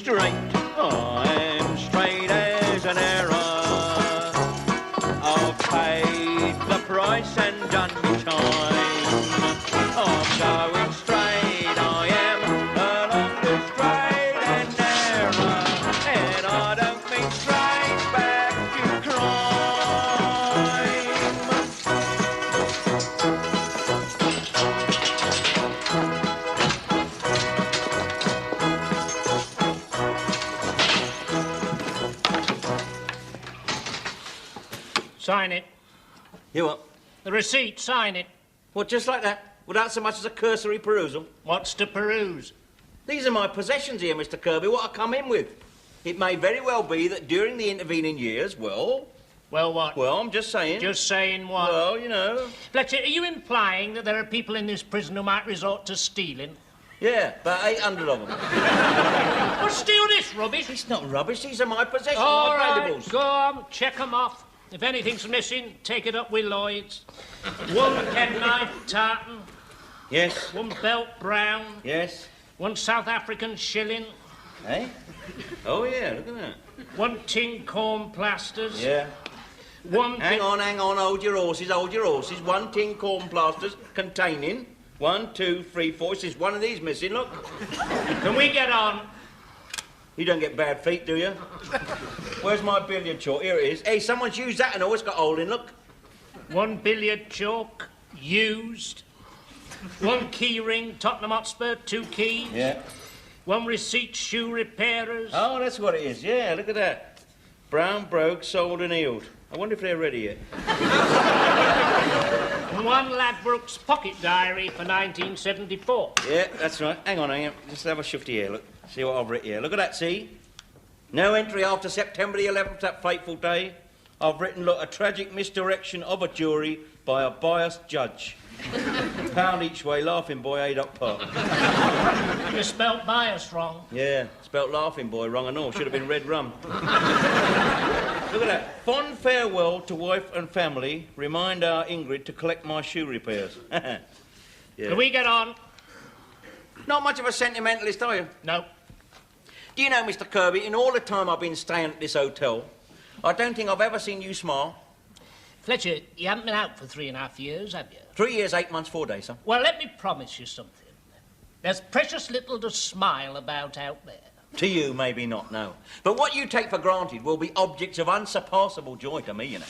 straight. I'm straight as an arrow. I've paid the price and done my time. I'm going straight, I am, along the straight and narrow. And I don't mean straight back to crime. Sign it. You what? The receipt, sign it. What, just like that? Without so much as a cursory perusal? What's to peruse? These are my possessions here, Mr. Kirby, what I come in with. It may very well be that during the intervening years, well... Well, what? Well, I'm just saying... Just saying what? Well, you know... Fletcher, are you implying that there are people in this prison who might resort to stealing? Yeah, about 800 of them. Well, steal this rubbish. It's not rubbish, these are my possessions, All my right, valuables. go on, check 'em off. If anything's missing, take it up with Lloyd's. One penknife tartan. Yes. One belt brown. Yes. One South African shilling. Eh? Oh, yeah, look at that. One tin corn plasters. Yeah. One... Hang on, hold your horses, hold your horses. One tin corn plasters containing 1, 2, 3, 4. There's one of these missing, look. Can we get on? You don't get bad feet, do you? Where's my billiard chalk? Here it is. Hey, someone's used that and all. It's got a hole in, look. One billiard chalk, used. One key ring, Tottenham Hotspur, 2 keys. Yeah. One receipt, shoe repairers. Oh, that's what it is. Yeah, look at that. Brown, broke, sold and healed. I wonder if they're ready yet. One Ladbrokes pocket diary for 1974. Yeah, that's right. Hang on. Just have a shifty here, look. See what I've written here. Look at that, see? No entry after September the 11th, that fateful day. I've written, look, a tragic misdirection of a jury by a biased judge. £1 each way, Laughing Boy, Haydock Park. You spelt bias wrong. Yeah, spelt Laughing Boy wrong and all. Should have been red rum. Look at that. Fond farewell to wife and family. Remind our Ingrid to collect my shoe repairs. Yeah. Can we get on? Not much of a sentimentalist, are you? No. Do you know, Mr. Kirby, in all the time I've been staying at this hotel, I don't think I've ever seen you smile. Fletcher, you haven't been out for 3.5 years, have you? 3 years, 8 months, 4 days, sir. Well, let me promise you something. There's precious little to smile about out there. To you, maybe not, no. But what you take for granted will be objects of unsurpassable joy to me, you know.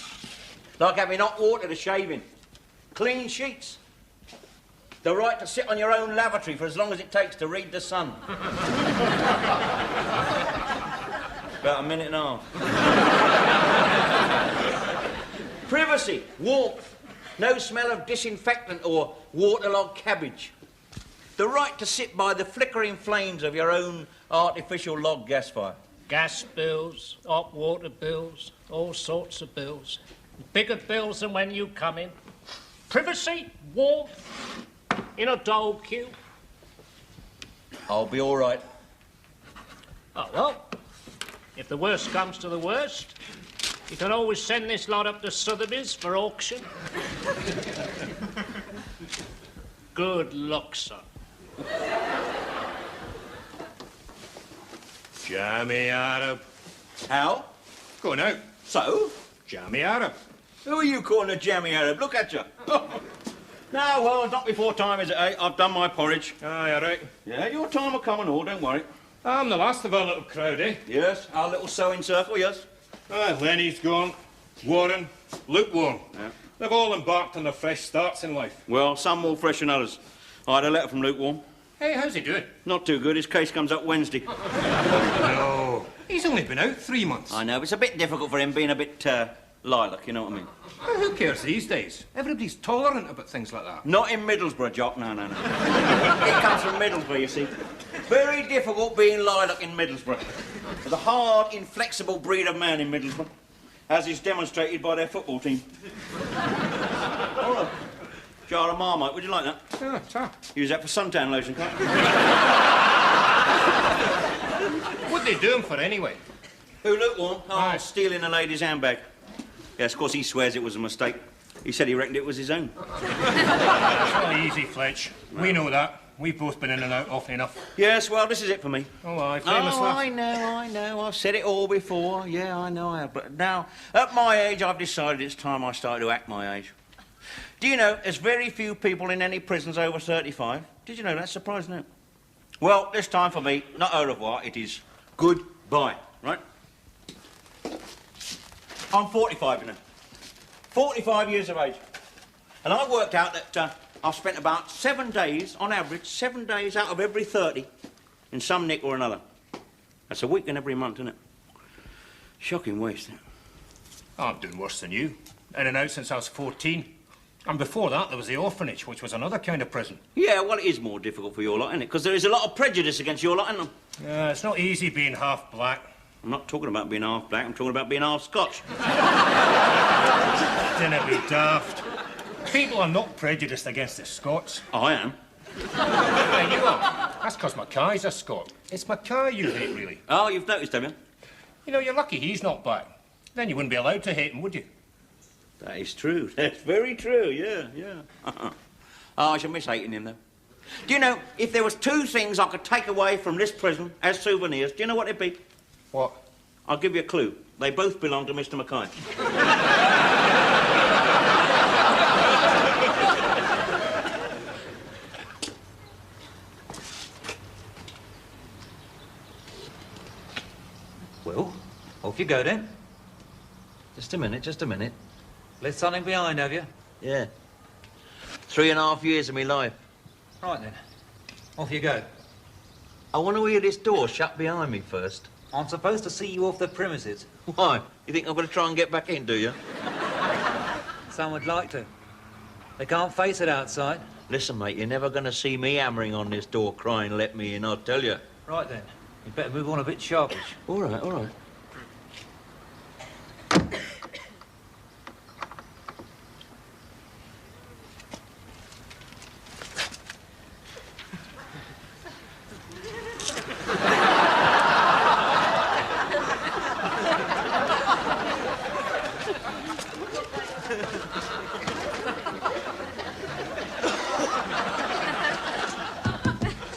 Like having hot water to shave in, clean sheets, the right to sit on your own lavatory for as long as it takes to read The Sun. About a minute and a half. Privacy, warmth, no smell of disinfectant or waterlogged cabbage. The right to sit by the flickering flames of your own artificial log gas fire. Gas bills, hot water bills, all sorts of bills. Bigger bills than when you come in. Privacy, warmth, in a dole queue. I'll be all right. Oh, well, if the worst comes to the worst, you can always send this lot up to Sotheby's for auction. Good luck, son. Jammy Arab. How? Go now. So? Jammy Arab. Who are you calling a jammy Arab? Look at you. No, well, it's not before time, is it, eh? I've done my porridge. Aye, all right. Yeah, your time will come and all, don't worry. I'm the last of our little crowd, eh? Yes, our little sewing circle, yes. Lenny's gone. Warren, lukewarm. Yeah. They've all embarked on their fresh starts in life. Well, some more fresh than others. I had a letter from Lukewarm. Hey, how's he doing? Not too good. His case comes up Wednesday. No. He's only been out 3 months. I know, but it's a bit difficult for him being a bit, lilac, you know what I mean? Well, who cares these days? Everybody's tolerant about things like that. Not in Middlesbrough, Jock, no. It comes from Middlesbrough, you see. Very difficult being lilac in Middlesbrough. There's a hard, inflexible breed of man in Middlesbrough, as is demonstrated by their football team. Oh, look. Jar of Marmite, would you like that? Yeah, ta. Use that for suntan lotion, can't you? What they do him for anyway? Who, Lukewarm? Oh, Aye. stealing a lady's handbag. Yes, of course, he swears it was a mistake. He said he reckoned it was his own. It's not easy, Fletch. We know that. We've both been in and out often enough. Yes, well, this is it for me. Oh, aye, famous Oh, laugh. I know. I've said it all before. Yeah, I know I have. But now, at my age, I've decided it's time I started to act my age. Do you know, there's very few people in any prisons over 35. Did you know that? Surprising, isn't it? Well, this time for me, not au revoir, it is goodbye, right? I'm 45 now. 45 years of age. And I worked out that I've spent about 7 days, on average, 7 days out of every 30 in some nick or another. That's a week in every month, isn't it? Shocking waste, isn't it? Oh, I'm doing worse than you. In and out since I was 14. And before that, there was the orphanage, which was another kind of prison. Yeah, well, it is more difficult for your lot, isn't it? Because there is a lot of prejudice against your lot, isn't there? Yeah, it's not easy being half black. I'm not talking about being half black, I'm talking about being half Scotch. Dinna be daft. People are not prejudiced against the Scots. I am. Yeah, you are. That's because Mackay's a Scot. It's Mackay you hate, really. Oh, you've noticed, have you? You know, you're lucky he's not black. Then you wouldn't be allowed to hate him, would you? That is true. That's very true, yeah. Oh, I shall miss hating him, though. Do you know, if there was 2 things I could take away from this prison as souvenirs, do you know what it'd be? What? I'll give you a clue. They both belong to Mr. Mackay. Well, off you go then. Just a minute. Left something behind, have you? Yeah. 3.5 years of my life. Right then. Off you go. I want to hear this door shut behind me first. I'm supposed to see you off the premises. Why? You think I'm going to try and get back in, do you? Some would like to. They can't face it outside. Listen, mate, you're never going to see me hammering on this door crying, let me in, I'll tell you. Right then. You'd better move on a bit sharpish. All right.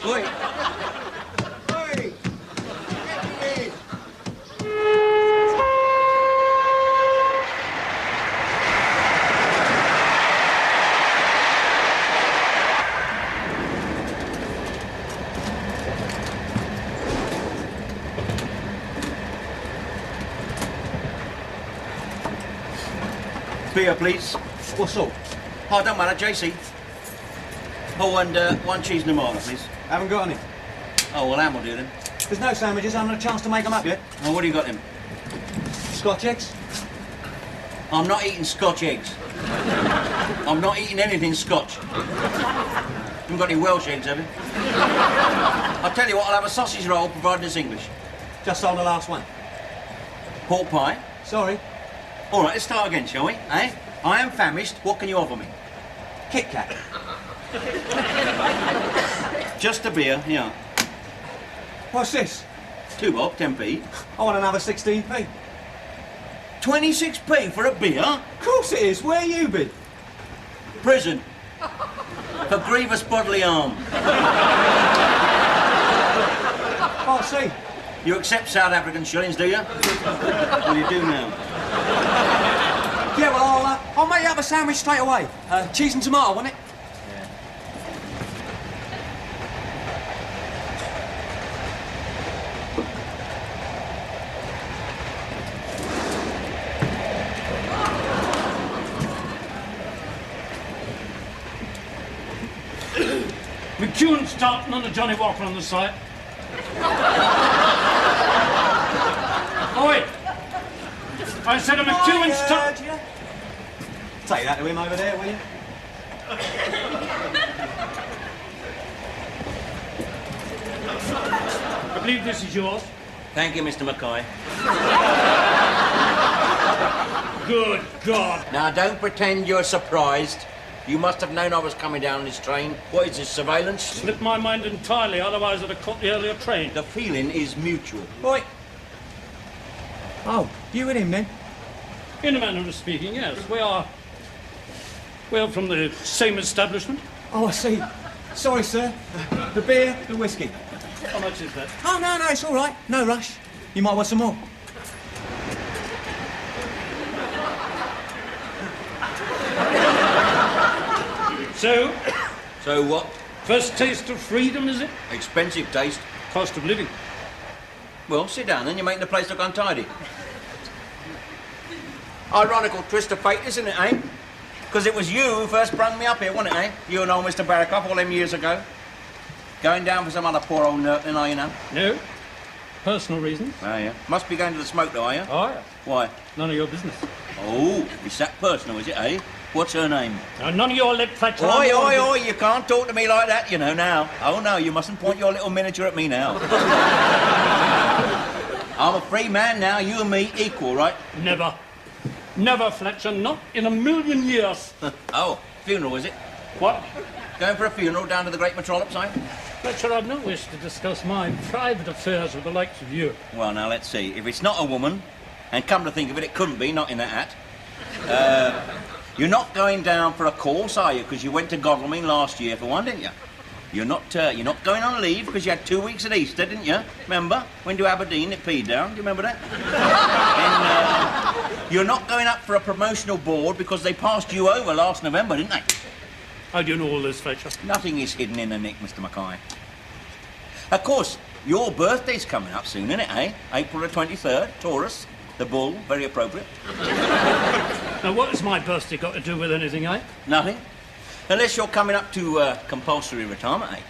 Oi! Oi! Get me in! Beer, please. What sort? Oh, don't matter, JC. Oh, and 1 cheese and a marker, please. Haven't got any. Oh, well, Ham will do then. There's no sandwiches. I haven't had a chance to make them up yet. Oh, what do you got then? Scotch eggs? I'm not eating Scotch eggs. I'm not eating anything Scotch. You haven't got any Welsh eggs, have you? I'll tell you what, I'll have a sausage roll, provided it's English. Just sold the last one. Pork pie. Sorry. All right, let's start again, shall we? Eh? I am famished. What can you offer me? Kit Kat. Just a beer, yeah. What's this? 2 bob, 10p. I want another 16p. 26p for a beer? Of course it is. Where you been? Prison. For grievous bodily harm. Oh, I see. You accept South African shillings, do you? Well, you do now. Yeah, well, I'll make you up a sandwich straight away. Cheese and tomato, wasn't it? McEwen starting on the Johnny Walker on the side. Oi! I said a McEwen start. Take that to him over there, will you? I believe this is yours. Thank you, Mr. Mackay. Good God. Now, don't pretend you're surprised. You must have known I was coming down this train. What is this, surveillance? Slipped my mind entirely, otherwise I'd have caught the earlier train. The feeling is mutual. Right. Oh, you and him then? In a manner of speaking, yes. We are from the same establishment. Oh, I see. Sorry, sir. The beer, the whiskey. How much is that? Oh, no, it's all right. No rush. You might want some more. So, So what? first taste of freedom, is it? Expensive taste. Cost of living. Well, sit down then, you're making the place look untidy. Ironical twist of fate, isn't it, eh? Because it was you who first brung me up here, wasn't it, eh? You and old Mr. Barraclough all them years ago. Going down for some other poor old nerd then, are you now? No. Personal reasons. Oh, yeah. Must be going to the smoke, though, are you? Oh, yeah. Why? None of your business. Oh, it's that personal, is it, eh? What's her name? Now, none of your lip Fletcher. Oi, you can't talk to me like that, you know, now. Oh, no, you mustn't point your little miniature at me now. I'm a free man now, you and me equal, right? Never. Never, Fletcher. Not in a million years. Oh, funeral, is it? What? Going for a funeral down to the Great Metropolis, eh? Fletcher, I've no wish to discuss my private affairs with the likes of you. Well, now, let's see. If it's not a woman, and come to think of it, it couldn't be, not in that hat. You're not going down for a course, are you? Because you went to Godalming last year for one, didn't you? You're not going on leave because you had 2 weeks at Easter, didn't you? Remember? Went to Aberdeen, it peed down. Do you remember that? And you're not going up for a promotional board because they passed you over last November, didn't they? How do you know all this, Fletcher? Nothing is hidden in the nick, Mr. Mackay. Of course, your birthday's coming up soon, isn't it, eh? April the 23rd, Taurus. The bull, very appropriate. Now, what has my birthday got to do with anything, eh? Nothing. Unless you're coming up to compulsory retirement age.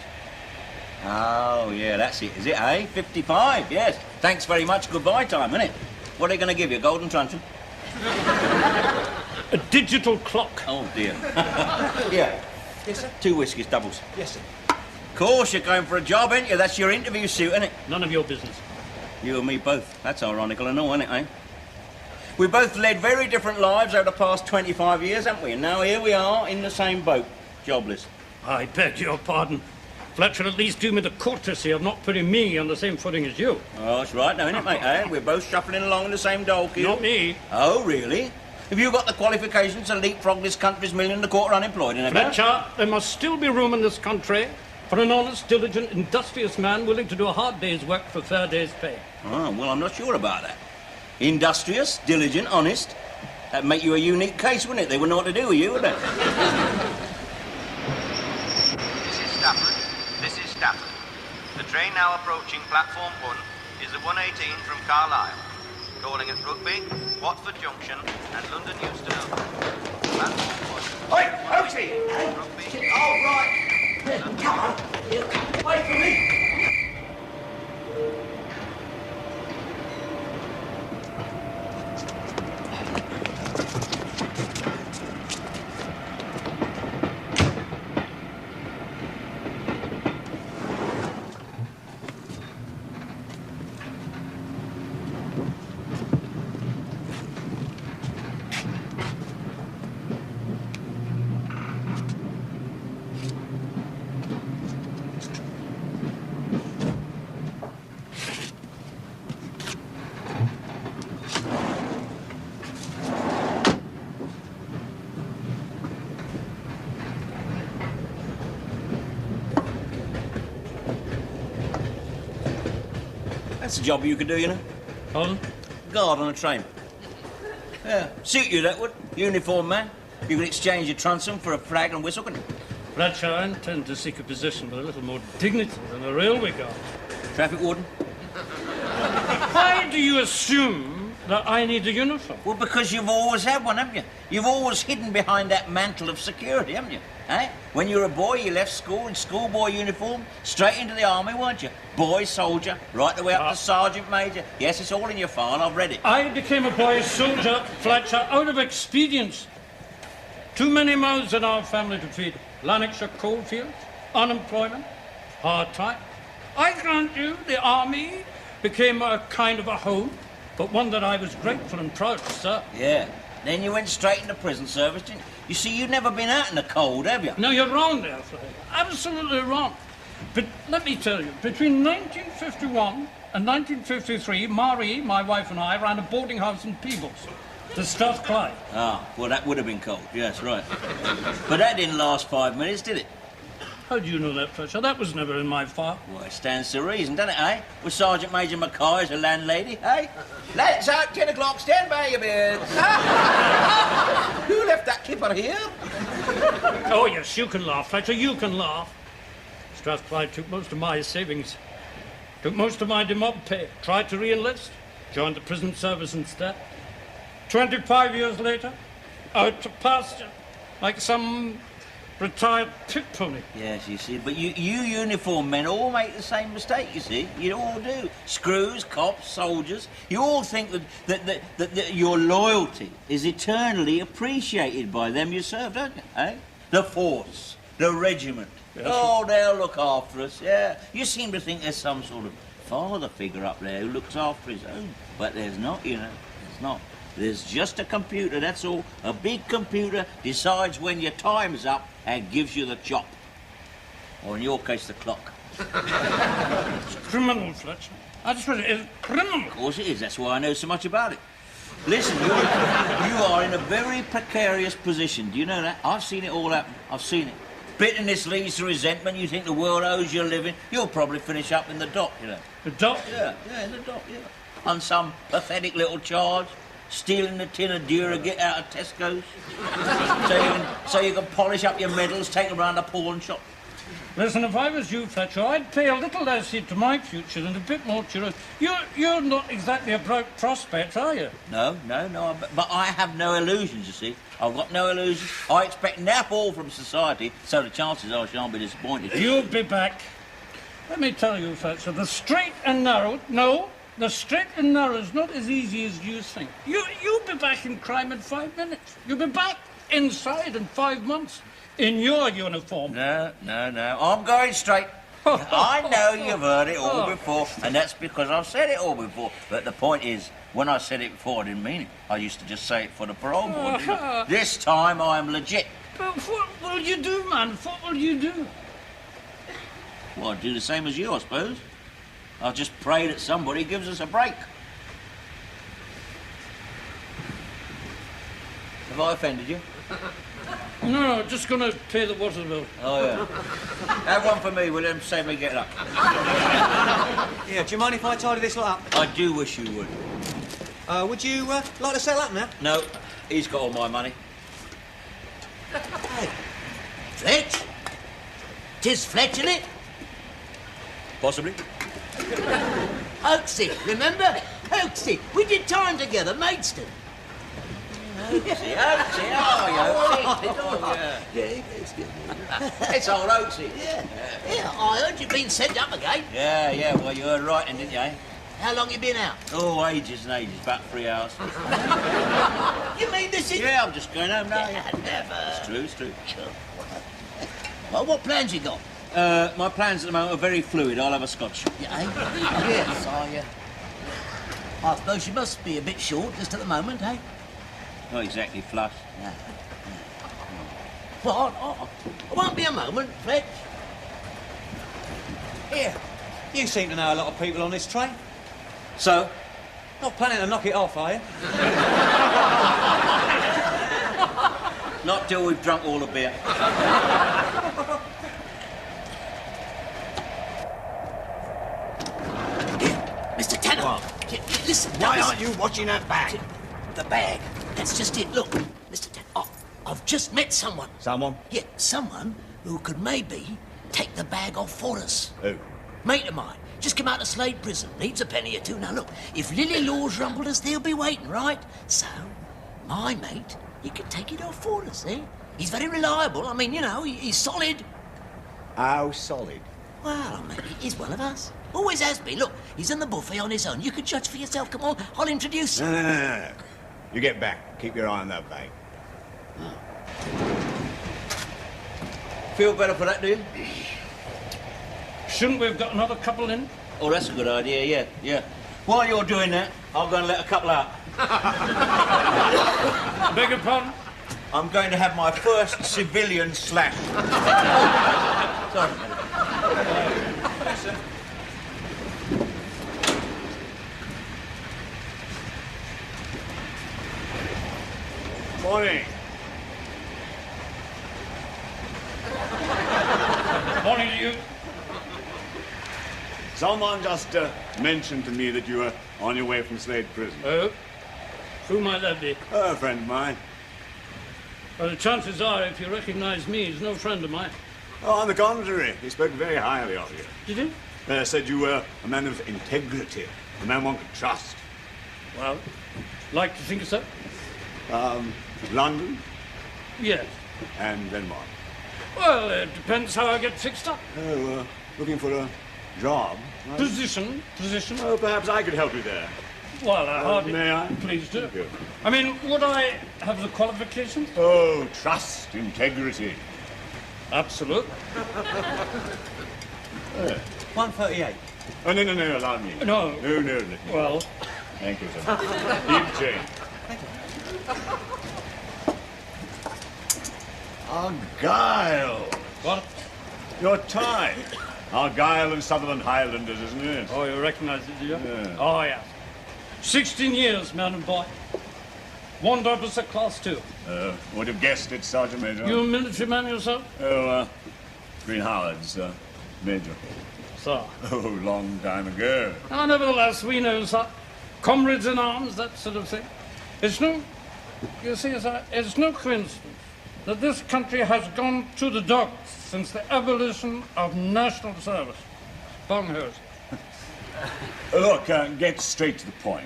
Oh, yeah, that's it, is it, eh? 55, yes. Thanks very much, goodbye time, isn't it? What are they going to give you, a golden truncheon? A digital clock. Oh, dear. Yeah. Yes, sir. 2 whiskies, doubles. Yes, sir. Of course, you're going for a job, ain't you? That's your interview suit, isn't it? None of your business. You and me both. That's ironical and all, isn't it, eh? We both led very different lives over the past 25 years, haven't we? And now here we are in the same boat, jobless. I beg your pardon. Fletcher, at least do me the courtesy of not putting me on the same footing as you. Oh, that's right now, isn't it, mate, eh? We're both shuffling along in the same dole queue. Not me. Oh, really? Have you got the qualifications to leapfrog this country's 1.25 million unemployed in a go? Fletcher, there must still be room in this country for an honest, diligent, industrious man willing to do a hard day's work for a fair day's pay. Oh, well, I'm not sure about that. Industrious, diligent, honest. That'd make you a unique case, wouldn't it? They wouldn't know what to do with you, would they? This is Stafford. The train now approaching platform 1 is the 118 from Carlisle, calling at Rugby, Watford Junction and London Euston. Platform 1. Oi, Oaksy! Rugby. Oh, right. Come on. Wait for me. That's a job you could do, you know. Pardon? Guard on a train. Yeah, suit you, that would. Uniform man. You could exchange your transom for a flag and whistle, couldn't you? Fletcher, I intend to seek a position with a little more dignity than a railway guard. Traffic warden? Why do you assume that I need a uniform? Well, because you've always had one, haven't you? You've always hidden behind that mantle of security, haven't you? Eh? When you were a boy, you left school in schoolboy uniform, straight into the army, weren't you? Boy soldier, right the way up to sergeant major. Yes, it's all in your file, I've read it. I became a boy soldier, Fletcher, out of expedience. Too many mouths in our family to feed. Lanarkshire coalfields, unemployment, hard time. I grant you, the army became a kind of a home, but one that I was grateful and proud to serve. Yeah. Then you went straight into prison service, didn't you? You see, you've never been out in the cold, have you? No, you're wrong there, Fletcher. Absolutely wrong. But let me tell you, between 1951 and 1953, Marie, my wife, and I ran a boarding house in Peebles, the Strathclyde. Ah, well, that would have been cold. Yes, right. But that didn't last 5 minutes, did it? How do you know that, Fletcher? That was never in my file. Well, it stands to reason, doesn't it, eh? With Sergeant Major Mackay as a landlady, eh? Lights out, 10 o'clock, stand by your beards. Who left that kipper here? Oh, yes, you can laugh, Fletcher, you can laugh. Strathclyde took most of my savings, took most of my demob pay, tried to re-enlist, joined the prison service instead. 25 years later, out to pasture, like some retired pit pony. Yes, you see, but you uniform men all make the same mistake, you see. You all do. Screws, cops, soldiers. You all think that your loyalty is eternally appreciated by them you serve, don't you, eh? The force, the regiment. Yes. Oh, they'll look after us, yeah. You seem to think there's some sort of father figure up there who looks after his own. But there's not, you know. There's not. There's just a computer, that's all. A big computer decides when your time's up and gives you the chop. Or in your case, the clock. It's criminal, Fletcher. I just read it. It's criminal. Of course it is. That's why I know so much about it. Listen, you are in a very precarious position. Do you know that? I've seen it all happen. I've seen it. Bitterness leads to resentment. You think the world owes you a living. You'll probably finish up in the dock, you know. The dock? Yeah, in the dock, yeah. On some pathetic little charge. Stealing a tin of Duragit out of Tesco's. so you can polish up your medals, take them round a pawn shop. Listen, if I was you, Fletcher, I'd pay a little less heed to my future and a bit more to yours. You're not exactly a bright prospect, are you? No, but I have no illusions, you see. I've got no illusions. I expect nap all from society, so the chances are I shan't be disappointed. You'll be back. Let me tell you, Fletcher, the straight and narrow... No, the straight and narrow is not as easy as you think. You'll be back in crime in 5 minutes. You'll be back inside in 5 months. In your uniform. No. I'm going straight. I know you've heard it all before, and that's because I've said it all before. But the point is, when I said it before, I didn't mean it. I used to just say it for the parole board, didn't I? This time, I'm legit. But what will you do, man? What will you do? Well, I'd do the same as you, I suppose. I'll just pray that somebody gives us a break. Have I offended you? No, just going to pay the water bill. Oh, yeah. Have one for me, will you? Save me getting up. Yeah, do you mind if I tidy this lot up? I do wish you would. Would you like to settle up now? No, he's got all my money. Hey, Fletch? 'Tis Fletch, isn't it? Possibly. Oaksy, remember? Oaksy, we did time together, Maidstone. Oaksy, oh, yeah. Yeah, it's good. It's old Oaksy. Yeah, I heard you've been sent up again. Yeah, well, you heard right, didn't you, eh? How long you been out? Oh, ages and ages, about 3 hours. You mean this is... Yeah, I'm just going home now. Never. It's true. Well, what plans you got? My plans at the moment are very fluid. I'll have a scotch. Yeah, eh? Yes, I suppose you must be a bit short just at the moment, eh? Not exactly flush. No. Well, I won't be a moment, Fletch. Here, you seem to know a lot of people on this train. So? Not planning to knock it off, are you? Not till we've drunk all the beer. Mr. Tanner. What? Listen. Why aren't you watching that bag? The bag. That's just it. Look, Mr. Tanner, I've just met someone. Someone? Yeah, someone who could maybe take the bag off for us. Who? Mate of mine. Just come out of Slade Prison. Needs a penny or two. Now, look, if Lily Law's rumbled us, they'll be waiting, right? So, my mate, he could take it off for us, eh? He's very reliable. I mean, you know, he's solid. How solid? Well, I mean, he's one of us. Always has been. Look, he's in the buffet on his own. You can judge for yourself. Come on, I'll introduce you. No. You get back. Keep your eye on that bag. Feel better for that, do you? Shouldn't we have got another couple in? Oh, that's a good idea, yeah. While you're doing that, I'm going to let a couple out. Beg your pardon? I'm going to have my first civilian slash. Sorry. Morning. Someone just mentioned to me that you were on your way from Slade Prison. Oh? Who might that be? A friend of mine. Well, the chances are, if you recognize me, he's no friend of mine. Oh, on the contrary, he spoke very highly of you. Did he? Said you were a man of integrity, a man one could trust. Well, like to think so. London? Yes. And then what? Well, it depends how I get fixed up. Oh, looking for a job? Right? Position. Oh, perhaps I could help you there. Well, I hardly... May I? Please do. Thank you. I mean, would I have the qualifications? Oh, trust, integrity. Absolutely. 138. Oh, no, allow me. No. No. Well... Thank you, sir. Keep change. Argyle. What? Your tie. Argyle and Sutherland Highlanders, isn't it? Oh, you recognize it, do you? Yeah. Oh, yeah. 16 years, man and boy. One officer, class 2. Would have guessed it, Sergeant Major. You a military man yourself? Oh, Green Howard's, Major. Sir. Oh, long time ago. Oh, nevertheless, we know, sir. Comrades in arms, that sort of thing. It's no... You see, sir, it's no coincidence that this country has gone to the dogs since the abolition of national service. Bonghurst. Look, get straight to the point.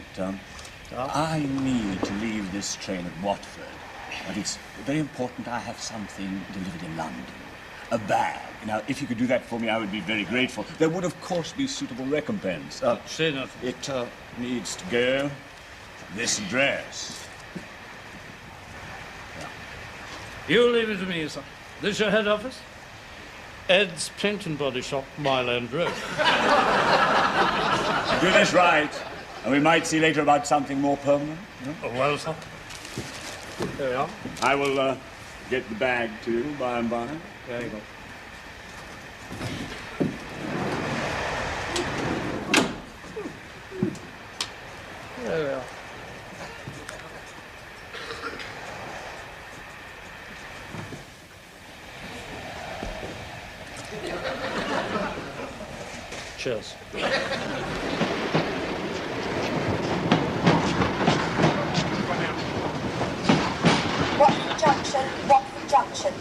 I need to leave this train at Watford, but it's very important I have something delivered in London. A bag. Now, if you could do that for me, I would be very grateful. There would, of course, be suitable recompense. Say nothing. It needs to go to this address. You leave it to me, sir. This your head office? Ed's Paint and Body Shop, Mile End Road. Do this right, and we might see later about something more permanent. Oh, well, sir. There we are. I will get the bag to you by and by. There you go. There we are. Cheers. Watford Junction.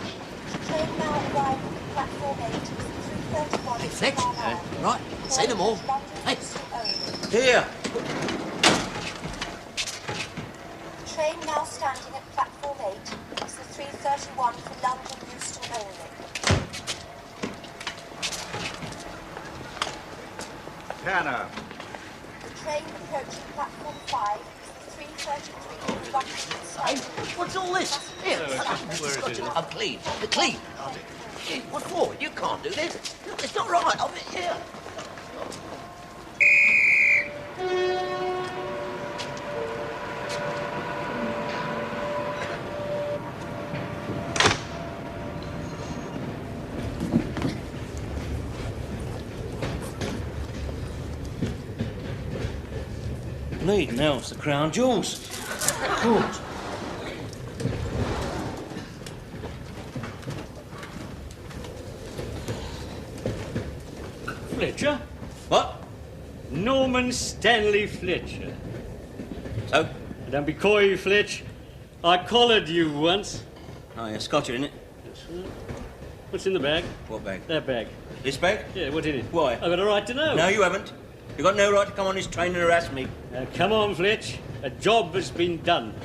Train now arriving at platform 8, 3:31. Hey, Fletch. Right, say no more. Hey. Here. Train now standing at platform 8. It's the 3:31 for London Euston only. Hannah. The train approaching platform 5 is the 3:33 for London Euston. Hey, what's all this? Here, I'm clean. The clean. What for? You can't do this. Look, it's not right. I'll be here. Bleeding hell's the crown jewels. Good. Fletcher? What? Norman Stanley Fletcher. So? Don't be coy, Fletch. I collared you once. Oh, yeah, Scotcher, isn't it? What's in the bag? What bag? That bag. This bag? Yeah, what's in it? Why? I've got a right to know. No, you haven't. You've got no right to come on this train and harass me. Now, come on, Fletch. A job has been done.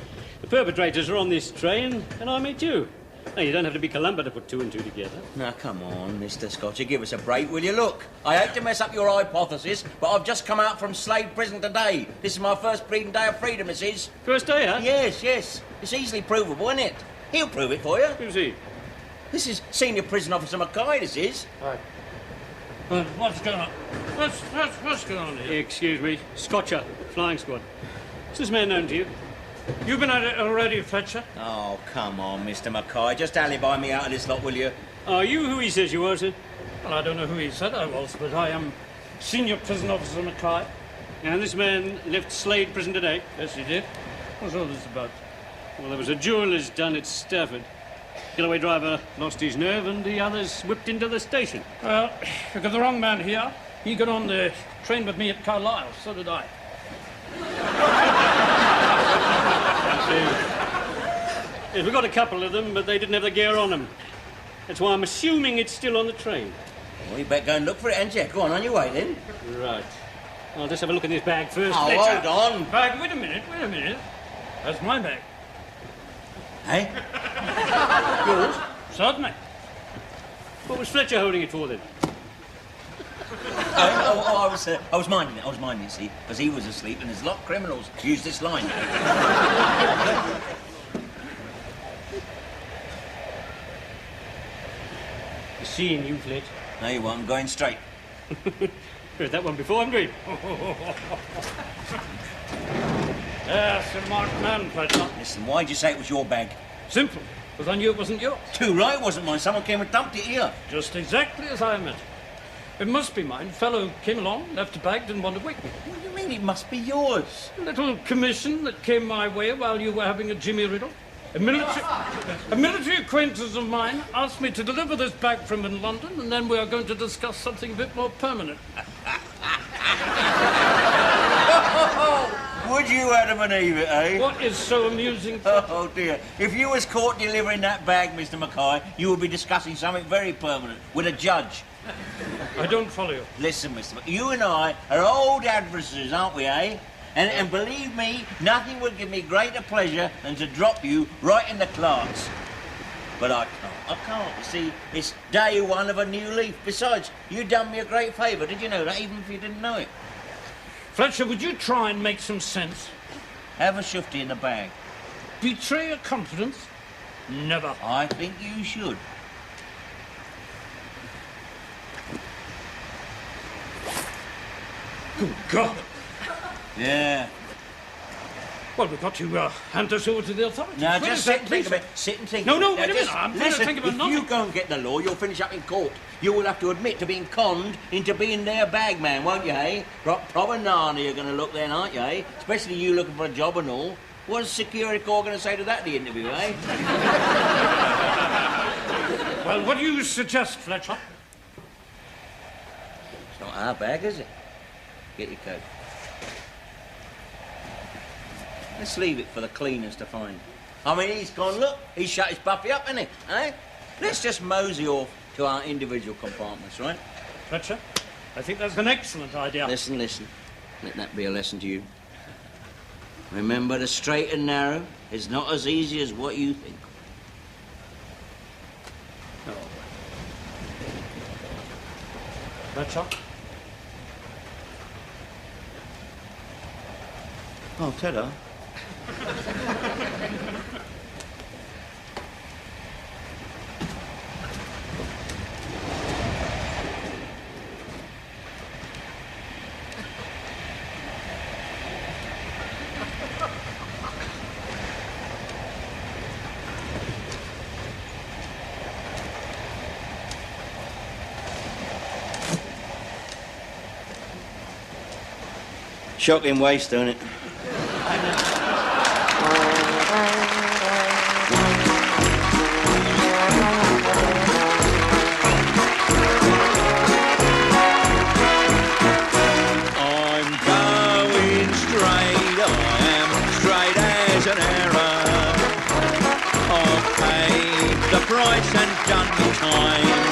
The perpetrators are on this train, and I meet you. Now, you don't have to be Columba to put two and two together. Now, come on, Mr. Scotcher, give us a break, will you? Look, I hate to mess up your hypothesis, but I've just come out from Slade Prison today. This is my first breeding day of freedom, this is. First day, huh? Yes. It's easily provable, isn't it? He'll prove it for you. Who's he? This is Senior Prison Officer Mackay, this is. Right. What's going on? What's going on here? Excuse me. Scotcher, flying squad. Is this man known to you? You've been at it already, Fletcher. Oh, come on, Mr. Mackay. Just alibi me out of this lot, will you? Are you who he says you are, sir? Well, I don't know who he said I was, but I am Senior Prison Officer Mackay. And this man left Slade Prison today? Yes, he did. What's all this about? Well, there was a jeweller's done at Stafford. Getaway driver lost his nerve and the others whipped into the station. Well, you've got the wrong man here. He got on the train with me at Carlisle, so did I. Yes, we got a couple of them, but they didn't have the gear on them. That's why I'm assuming it's still on the train. Well, you better go and look for it, ain't you? Go on your way, then. Right. I'll just have a look in this bag first. Oh, Fletcher. hold on. Bag, wait a minute. That's my bag. Hey? Yours? Certainly. What was Fletcher holding it for, then? I was minding it, see, because he was asleep and there's a lot of criminals use this line. Seeing you, Fletch. No, you won't. I'm going straight. Heard that one before, haven't we? Yes, a marked man, Fletcher. Listen, why'd you say it was your bag? Simple, because I knew it wasn't yours. Too right, it wasn't mine. Someone came and dumped it here. Just exactly as I meant. It must be mine. Fellow came along, left a bag, didn't want to wake me. What do you mean it must be yours? A little commission that came my way while you were having a Jimmy Riddle. A military acquaintance of mine asked me to deliver this bag from in London, and then we are going to discuss something a bit more permanent. Would you, Adam and Eve, eh? What is so amusing? Oh, dear. If you was caught delivering that bag, Mr. Mackay, you would be discussing something very permanent with a judge. I don't follow you. Listen, Mr. Mackay, you and I are old adversaries, aren't we, eh? And believe me, nothing would give me greater pleasure than to drop you right in the class. But I can't. You see, it's day one of a new leaf. Besides, you done me a great favour. Did you know that, even if you didn't know it? Fletcher, would you try and make some sense? Have a shufty in the bag. Betray a confidence? Never. I think you should. Good God. Yeah. Well, we've got to hand this over to the authorities. Now, Where just is sit that and think police? of it. Sit and think No, of no, it. Now, wait a minute. just I'm trying to listen, think about if nothing. you go and get the law, you'll finish up in court. You will have to admit to being conned into being their bag man, won't you, eh? Proper Narnia you're going to look then, aren't you, eh? Especially you looking for a job and all. What's the security corps going to say to that, the interview, eh? Well, what do you suggest, Fletcher? It's not our bag, is it? Get your coat. Let's leave it for the cleaners to find. I mean, he's gone, look, he's shut his puppy up, hasn't he? Eh? Let's just mosey off to our individual compartments, right? Fletcher, I think that's an excellent idea. Listen. Let that be a lesson to you. Remember, the straight and narrow is not as easy as what you think. No. Fletcher? Oh, ta-da. Shocking waste, don't it? Price and done me time.